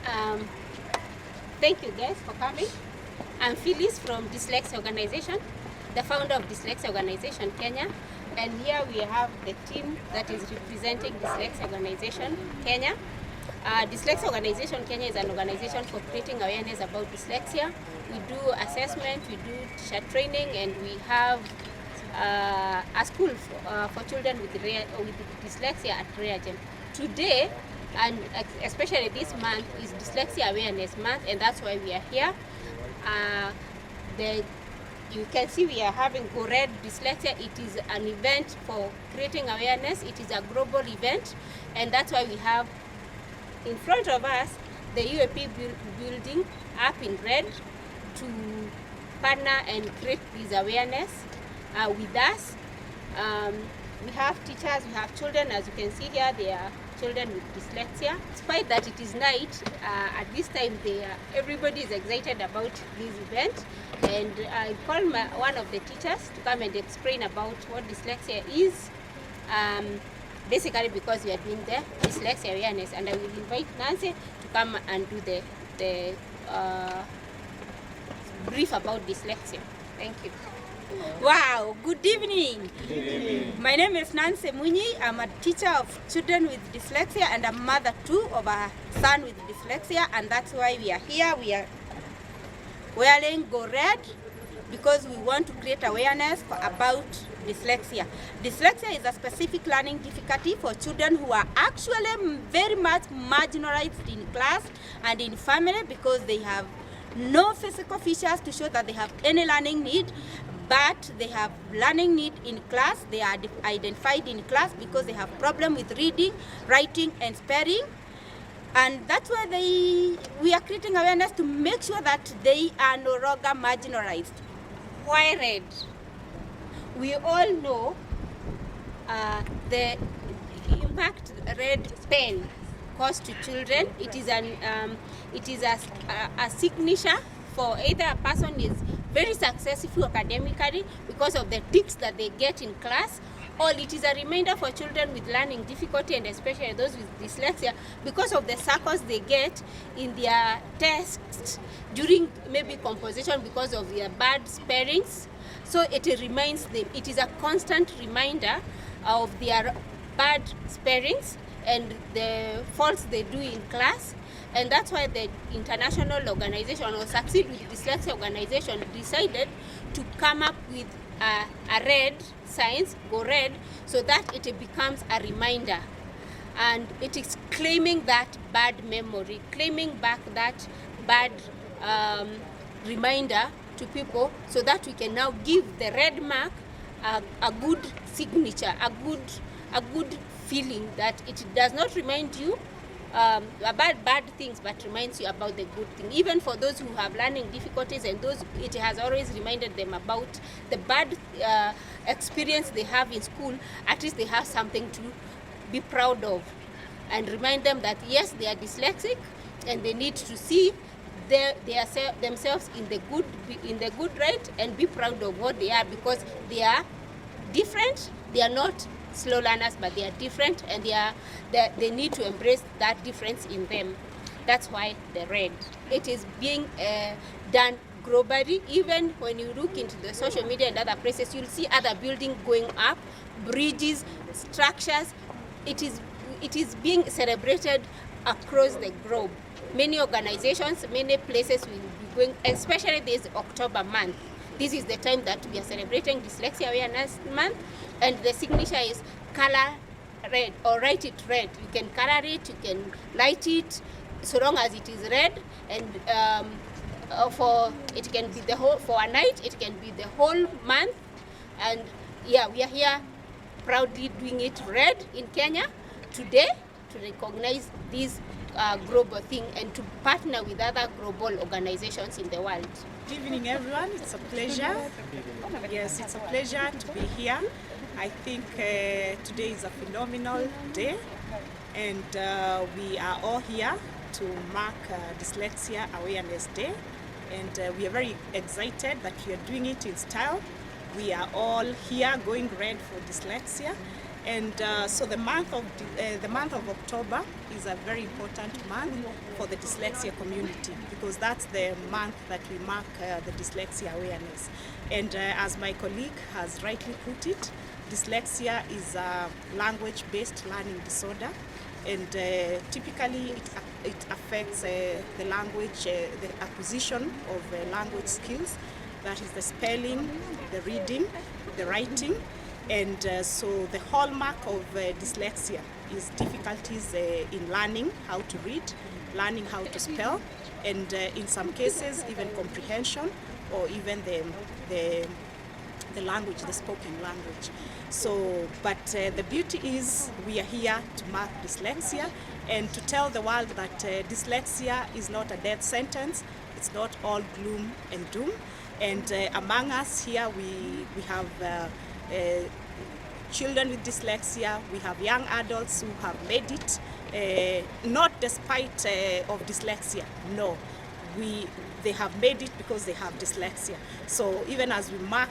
Um, Thank you guys for coming. I'm Phyllis from Dyslexia Organization, the founder of Dyslexia Organization Kenya. And here we have the team that is representing Dyslexia Organization Kenya. Dyslexia Organization Kenya is an organization for creating awareness about dyslexia. We do assessment, we do teacher training, and we have a school for children with dyslexia at Reagen. Today, and especially this month, is Dyslexia Awareness Month, and that's why we are here. You can see we are having GoRED Dyslexia. It is an event for creating awareness. It is a global event, and that's why we have in front of us the UAP building up in red to partner and create this awareness with us. We have teachers, we have children. As you can see here, they are children with dyslexia. Despite that it is night, at this time everybody is excited about this event, and I called one of the teachers to come and explain about what dyslexia is, basically because we are doing the dyslexia awareness, and I will invite Nancy to come and do the brief about dyslexia. Thank you. Wow, good evening. Good evening. My name is Nancy Munyi. I'm a teacher of children with dyslexia and a mother too of a son with dyslexia, and that's why we are here. We are wearing GoRED because we want to create awareness about dyslexia. Dyslexia is a specific learning difficulty for children who are actually very much marginalized in class and in family because they have no physical features to show that they have any learning need, but they have learning need in class. They are identified in class because they have problem with reading, writing, and spelling. And that's why we are creating awareness to make sure that they are no longer marginalized. Why red? We all know the impact red pen cause to children. It is a signature for either a person is very successful academically because of the tics that they get in class, or it is a reminder for children with learning difficulty, and especially those with dyslexia, because of the circles they get in their tests during maybe composition because of their bad spellings. So it reminds them, it is a constant reminder of their bad spellings and the faults they do in class. And that's why the international organization, or Succeed with Dyslexia organization, decided to come up with a red signs, GoRED, so that it becomes a reminder. And it is claiming that bad memory, claiming back that bad reminder to people, so that we can now give the red mark a good signature, a good feeling that it does not remind you about bad things, but reminds you about the good thing. Even for those who have learning difficulties, and those, it has always reminded them about the bad experience they have in school. At least they have something to be proud of, and remind them that yes, they are dyslexic, and they need to see themselves in the good right, and be proud of what they are, because they are different. They are not slow learners, but they are different, and they need to embrace that difference in them. That's why the red. It is being done globally. Even when you look into the social media and other places, you'll see other buildings going up, bridges, structures. It is being celebrated across the globe. Many organizations, many places will be going, especially this October month. This is the time that we are celebrating Dyslexia Awareness Month, and the signature is color red, or write it red. You can color it, you can light it, so long as it is red. And it can be for a night, it can be the whole month. And yeah, we are here proudly doing it red in Kenya today to recognize this global thing, and to partner with other global organizations in the world. Good evening, everyone. It's a pleasure. Yes, it's a pleasure to be here. I think today is a phenomenal day, and we are all here to mark Dyslexia Awareness Day, and we are very excited that we are doing it in style. We are all here going red for dyslexia, And so the month of October is a very important month for the dyslexia community, because that's the month that we mark the dyslexia awareness. And as my colleague has rightly put it, dyslexia is a language-based learning disorder, and typically it affects the language, the acquisition of language skills, that is the spelling, the reading, the writing. And so the hallmark of dyslexia is difficulties in learning how to read, learning how to spell, and in some cases even comprehension, or even the language, the spoken language. So, but the beauty is we are here to mark dyslexia and to tell the world that dyslexia is not a death sentence. It's not all gloom and doom. And among us here, we have children with dyslexia, we have young adults who have made it, not despite of dyslexia, no. They have made it because they have dyslexia. So even as we mark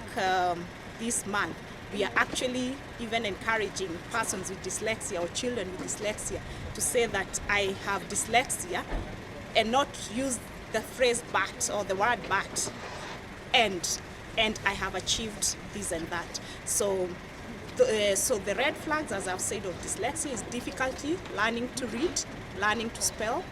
this month, we are actually even encouraging persons with dyslexia or children with dyslexia to say that I have dyslexia, and not use the phrase but or the word but, and I have achieved this and that. So the red flags, as I've said, of dyslexia is difficulty learning to read, learning to spell,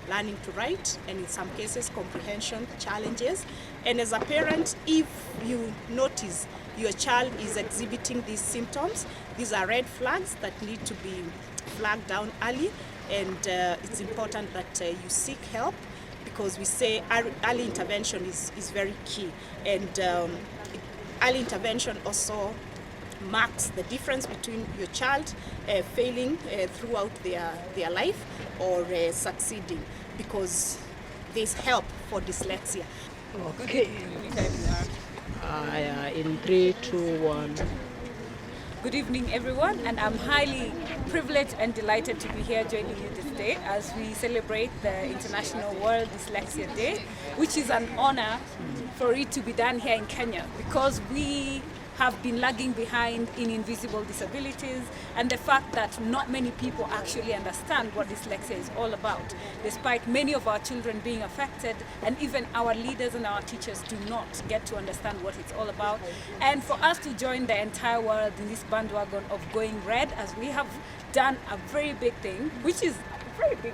learning to write, and in some cases comprehension challenges. And as a parent, if you notice your child is exhibiting these symptoms, these are red flags that need to be flagged down early, and it's important that you seek help, because we say early intervention is very key. And early intervention also marks the difference between your child failing throughout their life or succeeding, because there's help for dyslexia. Okay. In 3, 2, 1. Good evening, everyone, and I'm highly privileged and delighted to be here joining you this day as we celebrate the International World Dyslexia Day, which is an honor for it to be done here in Kenya, because we have been lagging behind in invisible disabilities, and the fact that not many people actually understand what dyslexia is all about, despite many of our children being affected, and even our leaders and our teachers do not get to understand what it's all about. And for us to join the entire world in this bandwagon of going red, as we have done a very big thing, which is very big.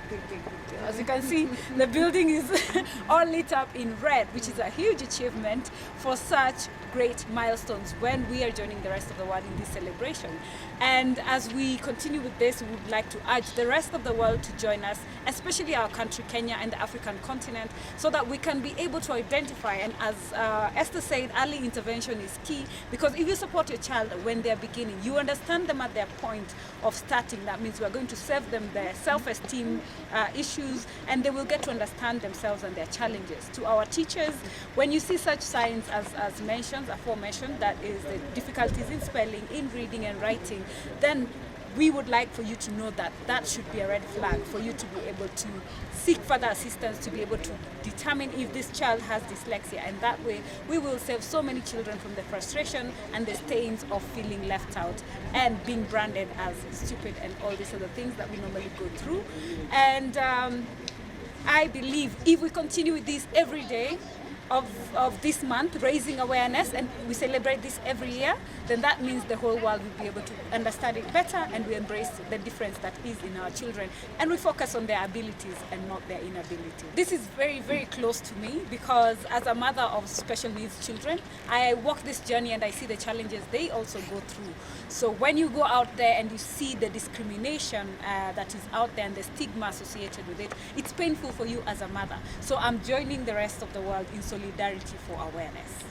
As you can see, the building is all lit up in red, which is a huge achievement for such great milestones when we are joining the rest of the world in this celebration. And as we continue with this, we would like to urge the rest of the world to join us, especially our country, Kenya, and the African continent, so that we can be able to identify. And as Esther said, early intervention is key, because if you support your child when they're beginning, you understand them at their point of starting. That means we're going to save them their self-esteem issues, and they will get to understand themselves and their challenges. To our teachers, when you see such signs as mentioned, aforementioned, that is the difficulties in spelling, in reading and writing, then we would like for you to know that that should be a red flag for you to be able to seek further assistance, to be able to determine if this child has dyslexia. And that way we will save so many children from the frustration and the stains of feeling left out and being branded as stupid and all these other things that we normally go through. And I believe if we continue with this every day of this month, raising awareness, and we celebrate this every year, then that means the whole world will be able to understand it better, and we embrace the difference that is in our children, and we focus on their abilities and not their inability. This is very, very close to me, because as a mother of special needs children, I walk this journey and I see the challenges they also go through. So when you go out there and you see the discrimination that is out there and the stigma associated with it, it's painful for you as a mother. So I'm joining the rest of the world in solidarity for awareness.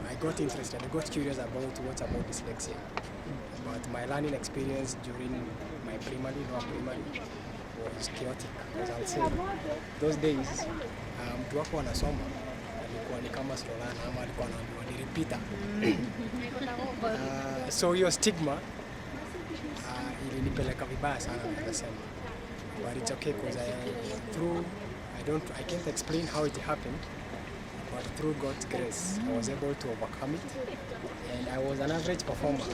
I got interested, I got curious about what's about dyslexia. But my learning experience during my lower primary was chaotic, as I would say. Those days, mtu wako anasoma alikuwa ni kama Solana ama alikuwa anaambiwa ni repeater. So hiyo stigma ilinipeleka vibaya sana, nasema. But it's okay, because I can't explain how it happened. But through God's grace, I was able to overcome it, and I was an average performer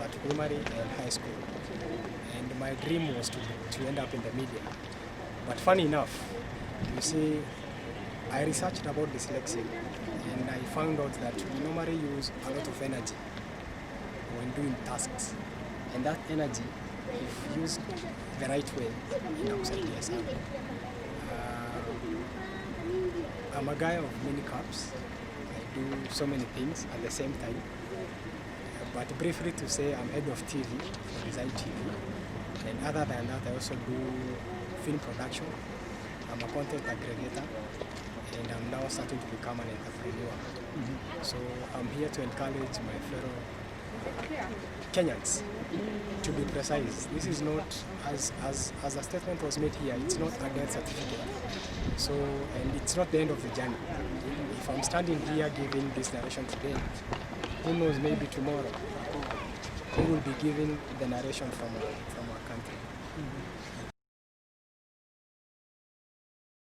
at primary and high school. And my dream was to end up in the media. But funny enough, you see, I researched about dyslexia and I found out that we normally use a lot of energy when doing tasks. And that energy, if used the right way, it helps ideas out. I'm a guy of many caps. I do so many things at the same time. But briefly to say, I'm head of TV for Design TV. And other than that, I also do film production. I'm a content aggregator, and I'm now starting to become an entrepreneur. So I'm here to encourage my fellow Kenyans to be precise. This is not, as a statement was made here, it's not a death certificate. So, and it's not the end of the journey. If I'm standing here giving this narration today, who knows, maybe tomorrow, who will be giving the narration from our country.